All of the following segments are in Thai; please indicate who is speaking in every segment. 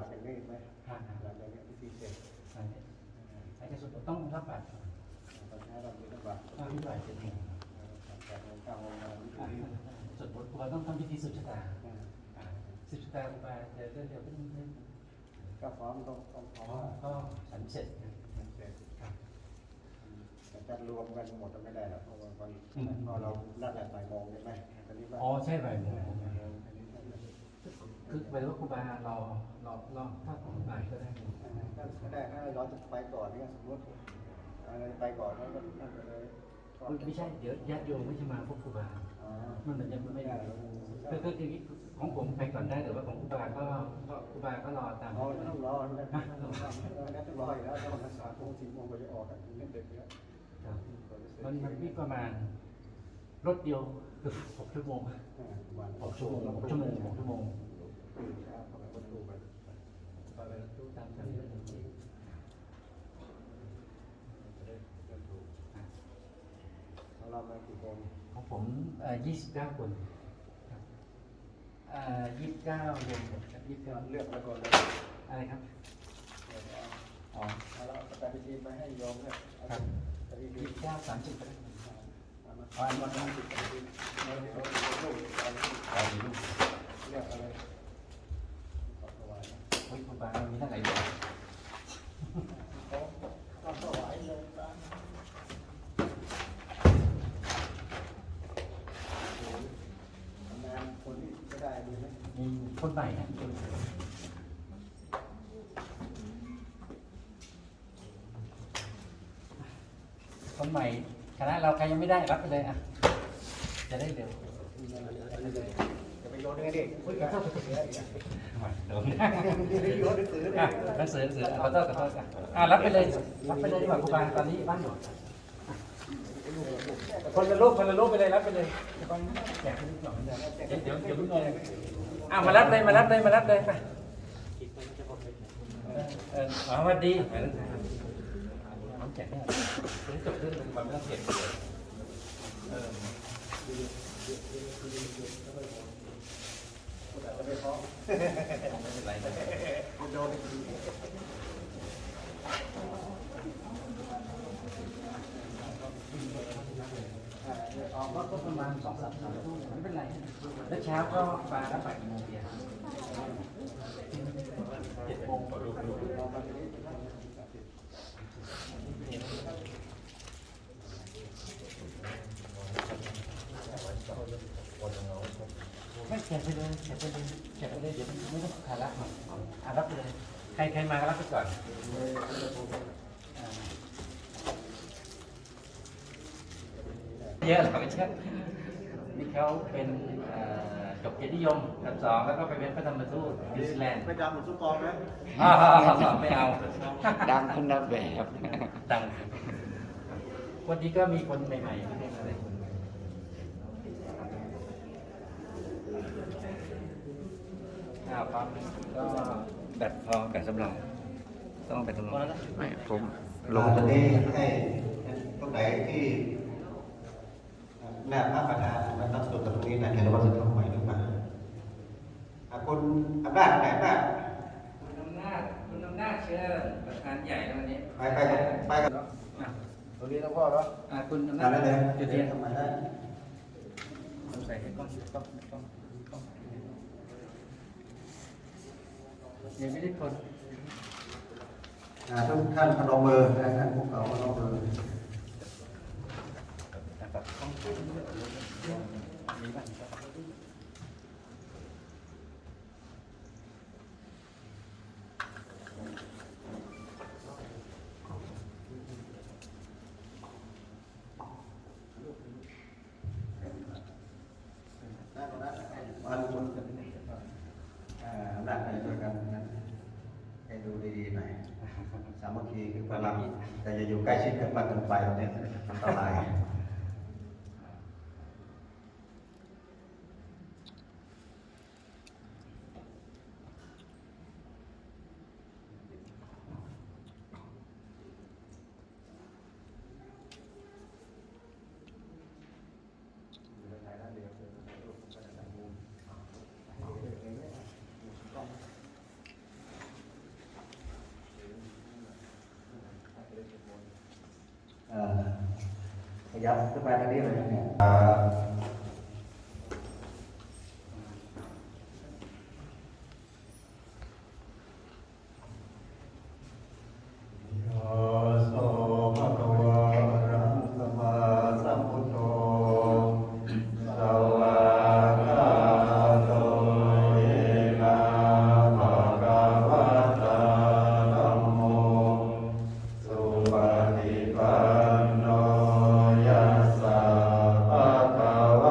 Speaker 1: เป็นเมฆไหมหลังจากนี้พิธีเสร็จ
Speaker 2: ใครจะสุดต้องรับบาตร
Speaker 1: ตอนนี้เรามีรับบาตร
Speaker 2: ที่บ่ายจะถึง
Speaker 1: 8 โมง 9 โมง
Speaker 2: สุดบทครูบาต้องทำพิธีสืบชะตาสืบชะตาครูบาจะเดี๋ยวก็
Speaker 1: ก็พร้อมต้องพร้อม
Speaker 2: ก็ฉันเสร็จ
Speaker 1: แต่จะรวมกันหมดไม่ได้หรอกเพราะว่าพอเรานัดแหละบ่ายโมงใช่ไหมตอนนี้
Speaker 2: อ๋อใช่บ่ายโมงคือหมายถึงว่าครูบารอถ้าบ่ายก็ได้
Speaker 1: ก็ได้ถ้าเราจะไปก่อนเนี่ยสมมติเราจะไปก่อนแล้วก็นั่นไปเลย
Speaker 2: ไม่ใช่เดี๋ยวญาติโยมไม่ใช่มาพบครูบามันจะไม่ได้ก็คือของผมไปก่อนได้แต่ว่าของครูบาก็ครูบาก็รอตาม
Speaker 1: ต้องรอนะต้องรออยู่แล้วต้องรักษา4 โมงก็จะออกกันเด็กๆแล้ว
Speaker 2: มันวิ่งประมาณรถเดียวคือ6 ชั่วโมง6 ชั่วโมง6 ชั่วโมง6 ชั่วโมงตามที่
Speaker 1: เรามากี่คน
Speaker 2: ของผม29 คน29รวมหมดครับ29
Speaker 1: เลือกมาก่อนเลย
Speaker 2: อะไรครับ
Speaker 1: อ๋อแล้วปฏิทินไปให้โยมเนี่ย
Speaker 2: ครับ29 30ก็ได้
Speaker 1: มาทำจิตปฏิทินเราเลือกอะไรขอถวาย
Speaker 2: ครูบามีทั้งหลายอย่าง
Speaker 1: ขอถวายเลยคนที่ไม่ได้ดีไหม
Speaker 2: มีคนใหม่นะคนใหม่คณะเราใครยังไม่ได้รับไปเลยอ่ะจะได้เร็ว
Speaker 1: จะไปโยนยังไงดิ
Speaker 2: โดนโยนหนังสือขอโทษรับไปเลยดีกว่าครูบาตอนนี้บ้านอยู่คนละรูปไปเลยรับไปเลยแจกนิดหน่อยเดี๋ยวรุ่นน้องมารับเลยไปสวัสดีแจกเนี่ยจบเรื่องมันไม่ต้องเก็บ
Speaker 1: ไม่พอไม่เป็นไรโดน
Speaker 2: ออกรถก็ประมาณ2-3 ชั่วโมงไม่เป็นไรแล้วเช้าก็มาแล้วบ่ายโมงเย็น7 โมงไม่แจกไปเลยเดี๋ยวไม่ต้องขาดละรับไปเลยใครมาก็รับไปก่อนเยอะหรอไม่ใช่นี่เขาเป็นจบเกียรตินิยมอันดับ 2แล้วก็ไปเป็นพระธรรมทูตนิวซีแลนด์
Speaker 1: ไม่ดังเหมือนซุปกองนะ
Speaker 2: ไม่เอา
Speaker 3: ดังคนละแบบ
Speaker 2: ดังวันนี้ก็มีคนใหม่ๆไม่ได้อะไรครับก็แบตสำรองต้องแบตสำรอง
Speaker 3: ไม่ผม
Speaker 1: ลงตรงนี้ให้ตรงไหนที่หน้าพระประธานมันต้องสุดตรงนี้นะเห็นว่าจะต้องไหวหรือเปล่าคุณอำนาจไหนบ้าง
Speaker 2: คุณอำนาจเชิญประธานใหญ่ในวันนี้
Speaker 1: ไปกันตรงนี้ต้องพ่อเนาะ
Speaker 2: คุณอำนาจ
Speaker 1: จุดเทียนทำไมได้
Speaker 2: ต้องใส่ให้กล้องยังไม่ได้คน
Speaker 1: ทุกท่านพนมมือท่านพวกเขาพนมมือนัดไปด้วยกันให้ดูดีๆหน่อยสามัคคีคือพลังแต่อย่าอยู่ใกล้ชิดกันมากเกินไปเนี่ยอันตราย ยับขึ้นมาทางนี้เลยเนี่ย โยโสภะคะวะอะระหังสัมมาสัมพุทโธสวากขาโตเยนะภะคะวะตาธัมโมสุปฏิปันโนยัสสะภะคะว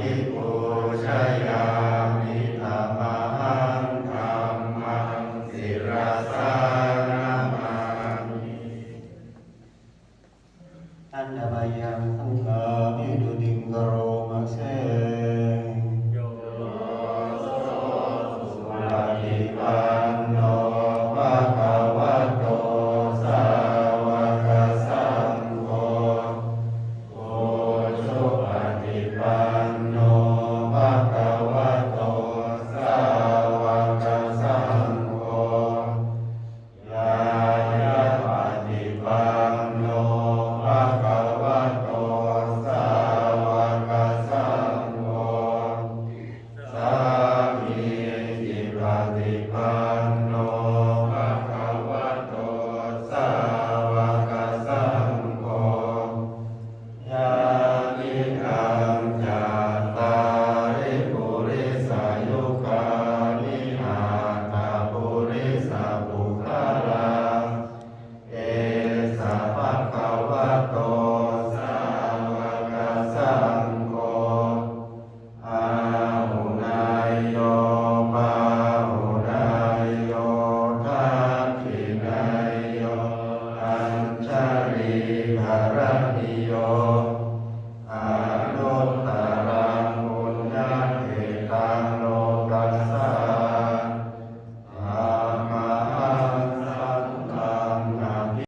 Speaker 1: ภิกขุชยามิธัมมังธัมมังศิรสานามามิอันดายังสังฆามิดุติงกโรมะเสโยโสสุปฏิปันโนภะคะวะโตสาวกสังโฆโอสุปฏิปันโนภะคะวะโตสาวกสังโฆยายาปฏิปันโนภะคะวะโตสาวกสังโฆสามีจิปฏิปันโนภะคะวะโตสาวกสังโฆยามิคังจัตตาริปุริสายุคานิอาตาปุริสาปุคลาเอสะภะคะวะโตสาวกสังโฆอาหุนายโยปาหุนายโยทักขินายโยอัญชลีภรณิโย